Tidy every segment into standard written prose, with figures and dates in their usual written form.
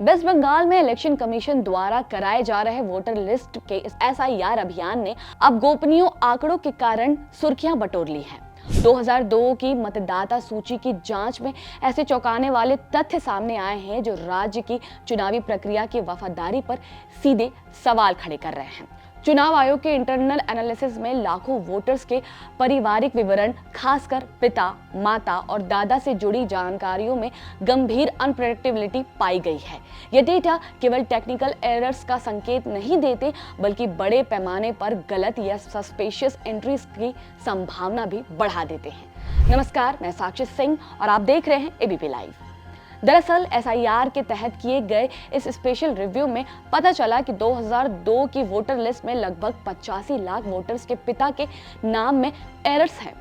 Waste Bengal में election commission द्वारा कराए जा रहे वोटर लिस्ट के इस एसआईआर अभियान ने अब गोपनीय आंकड़ों के कारण सुर्खियां बटोर ली हैं। 2002 की मतदाता सूची की जांच में ऐसे चौंकाने वाले तथ्य सामने आए हैं जो राज्य की चुनावी प्रक्रिया की वफादारी पर सीधे सवाल खड़े कर रहे हैं। चुनाव आयोग के इंटरनल एनालिसिस में लाखों वोटर्स के पारिवारिक विवरण, खासकर पिता, माता और दादा से जुड़ी जानकारियों में गंभीर अनप्रेडिक्टेबिलिटी पाई गई है। ये डेटा केवल टेक्निकल एरर्स का संकेत नहीं देते, बल्कि बड़े पैमाने पर गलत या सस्पिशियस एंट्रीज की संभावना भी बढ़ा देते हैं। नमस्कार, मैं साक्षी सिंह और आप देख रहे हैं एबीपी लाइव। दरअसल एसआईआर के तहत किए गए इस स्पेशल रिव्यू में पता चला कि 2002 की वोटर लिस्ट में लगभग 85 लाख वोटर्स के पिता के नाम में एरर्स हैं।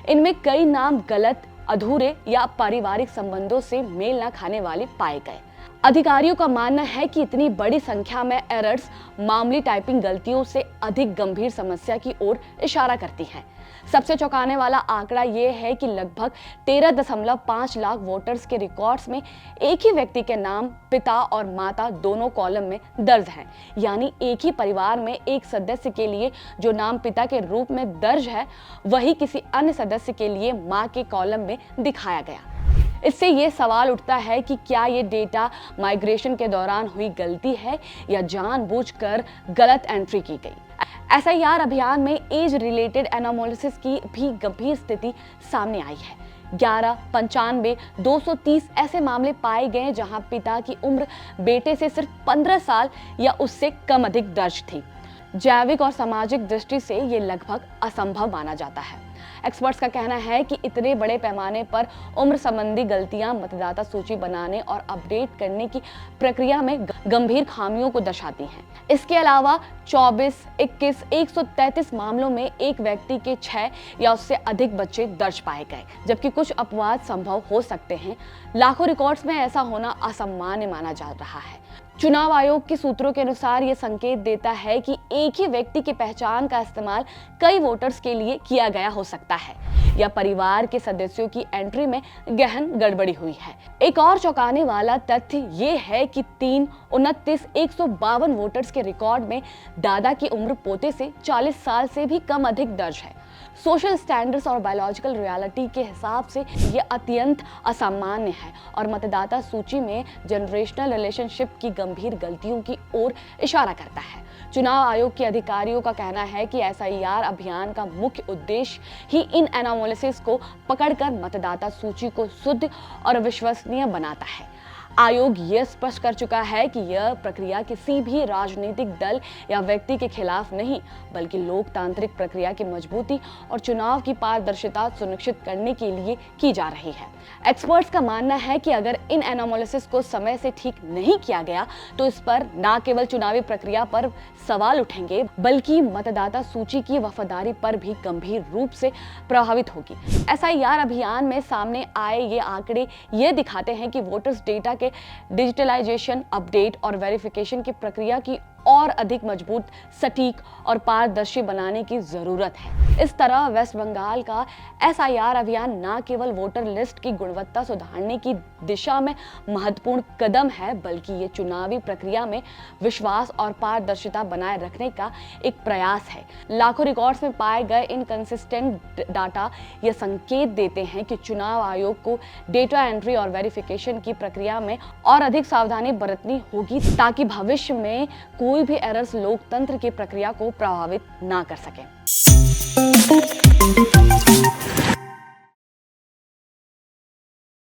इनमें कई नाम गलत, अधूरे या पारिवारिक संबंधों से मेल न खाने वाले पाए गए। अधिकारियों का मानना है कि इतनी बड़ी संख्या में एरर्स मामूली टाइपिंग गलतियों से अधिक गंभीर समस्या की ओर इशारा करती हैं। सबसे चौंकाने वाला आंकड़ा ये है कि लगभग 13.5 लाख वोटर्स के रिकॉर्ड्स में एक ही व्यक्ति के नाम, पिता और माता दोनों कॉलम में दर्ज हैं। यानी एक ही परिवार में एक सदस्य के लिए जो नाम पिता के रूप में दर्ज है, वही किसी अन्य सदस्य के लिए मां के कॉलम में दिखाया गया। इससे ये सवाल उठता है कि क्या ये डेटा माइग्रेशन के दौरान हुई गलती है या जानबूझकर गलत एंट्री की गई। एसआईआर अभियान में एज रिलेटेड एनोमोलिसिस की भी गंभीर स्थिति सामने आई है। 11, 95, 230 ऐसे मामले पाए गए जहां पिता की उम्र बेटे से सिर्फ 15 साल या उससे कम अधिक दर्ज थी। जैविक और सामाजिक दृष्टि से ये लगभग असंभव माना जाता है। एक्सपर्ट्स का कहना है कि इतने बड़े पैमाने पर उम्र संबंधी गलतियां मतदाता सूची बनाने और अपडेट करने की प्रक्रिया में गंभीर खामियों को दर्शाती हैं। इसके अलावा 24, 21, 133 मामलों में एक व्यक्ति के 6 या उससे अधिक बच्चे दर्ज पाए गए, जबकि कुछ अपवाद संभव हो सकते हैं। लाखों रिकॉर्ड्स में ऐसा होना असामान्य माना जा रहा है। चुनाव आयोग के सूत्रों के अनुसार ये संकेत देता है कि एक ही व्यक्ति की पहचान का इस्तेमाल कई वोटर्स के लिए किया गया हो सकता है या परिवार के सदस्यों की एंट्री में गहन गड़बड़ी हुई है। एक और चौंकाने वाला तथ्य ये है कि 3, 29, 152 वोटर्स के रिकॉर्ड में दादा की उम्र पोते से 40 साल से भी कम अधिक दर्ज है। सोशल स्टैंडर्ड्स और बायोलॉजिकल रियलिटी के हिसाब से ये अत्यंत असामान्य है और मतदाता सूची में जनरेशनल रिलेशनशिप की गंभीर गलतियों की ओर इशारा करता है। चुनाव आयोग के अधिकारियों का कहना है कि एसआईआर अभियान का मुख्य उद्देश्य ही इन एनोमोलिसिस को पकड़कर मतदाता सूची को शुद्ध और विश्वसनीय बनाता है। आयोग यह स्पष्ट कर चुका है कि यह प्रक्रिया किसी भी राजनीतिक दल या व्यक्ति के खिलाफ नहीं, बल्कि लोकतांत्रिक प्रक्रिया की मजबूती और चुनाव की पारदर्शिता सुनिश्चित करने के लिए की जा रही है। एक्सपर्ट्स का मानना है कि अगर इन एनोमोलिसिस को समय से ठीक नहीं किया गया तो इस पर न केवल चुनावी प्रक्रिया पर सवाल उठेंगे, बल्कि मतदाता सूची की वफादारी पर भी गंभीर रूप से प्रभावित होगी। एसआईआर अभियान में सामने आए ये आंकड़े ये दिखाते हैं कि वोटर्स डेटा के डिजिटलाइजेशन, अपडेट और वेरिफिकेशन की प्रक्रिया की और अधिक मजबूत, सटीक और पारदर्शी बनाने की जरूरत है। इस तरह वेस्ट बंगाल का एसआईआर अभियान न केवल वोटर लिस्ट की गुणवत्ता सुधारने की दिशा में महत्वपूर्ण कदम है, बल्कि ये चुनावी प्रक्रिया में विश्वास और पारदर्शिता बनाए रखने का एक प्रयास है। लाखों रिकॉर्ड्स में पाए गए इनकंसिस्टेंट डाटा ये संकेत देते हैं कि चुनाव आयोग को डेटा एंट्री और वेरिफिकेशन की प्रक्रिया में और अधिक सावधानी बरतनी होगी, ताकि भविष्य में कोई भी एरर्स लोकतंत्र की प्रक्रिया को प्रभावित ना कर सके।